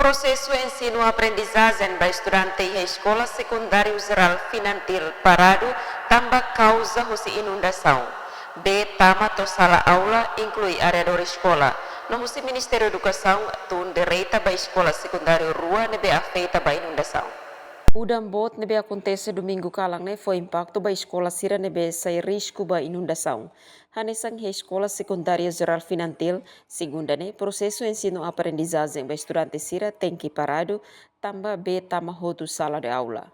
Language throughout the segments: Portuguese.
Processo ensino-aprendizagem para estudante e escola secundária geral finantil parado tambah causa husi inundação. B. Tama atau sala aula inclui área da escola. No husi Ministério da Educação tun direita ba escola secundária rua nebe afeta ba inundação. O dambot nebe acontece domingo kalang ne foi impacto ba escola sira nebe sai risco ba inundação. Hanesang escola secundária geral finantil, segunda ne processo ensino-aprendizagem ba estudante sira tem que parado, tambah B tama hotu sala de aula.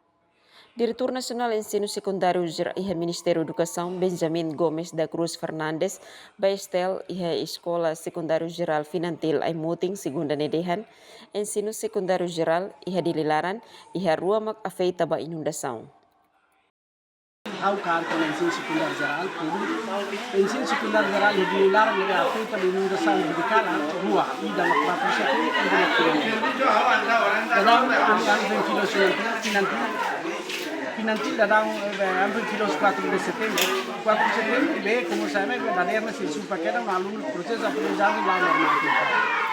Diretor Nasional Ensino Secundário e Ministério da Educação, Benjamin Gomes da Cruz Fernandes, Baestel e a Escola Secundário Geral Finantil ai muting segunda nedehan, ensino secundário geral e a dililaran e a rua mak afeita ba inundação. Ao canto no ensino secundário geral público, ensino secundário geral e dililaran e afeita ba inundação de cala rua e da mak papasete e da mak dalam angka ventilação finantil dalam hampir kilos 4 de setembro. 4 de setembro, bem, como sabem, a maneira se supera um aluno processo de aprendizagem lá normal.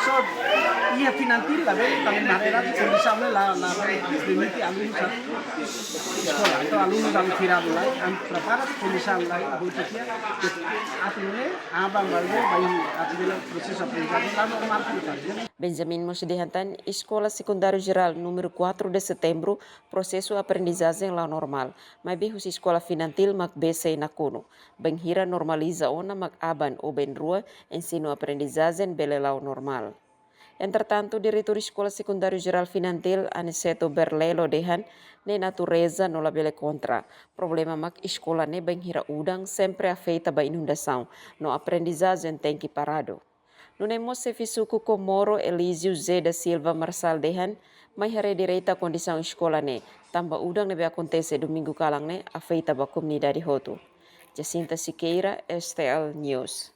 So, e a finantil, a ver, também maneira de condição lá permite alunos a escola. Então, alunos a tirar lá, a preparar condição lá, a bolsa atender, a bangalho, vai atender o processo de aprendizagem lá normal. Benjamin Mosdihantan, Escola Secundária Geral número 4 de setembro, processo de aprendizagem lá normal. Mas bihus escola finantil mak bese na kuno. Benghira normaliza ona mak aban o benrua, ensino aprendizagem belelau normal. Entretanto, diretor Escola Secundária Geral Finantil, Aniceto Berlelo dehan, ne natureza no labele contra. Problema mak escola ne benghira udang sempre afeita ba inundação. No aprendizagem tem que parado. No nemos Fisuku Komoro Elísio Z da Silva Marçal dehan, mai hare direita condição escola ne, tamba udang nebe acontece domingo kalang ne, afeita ba comunidade hotu. Jacinta Siqueira, STL News.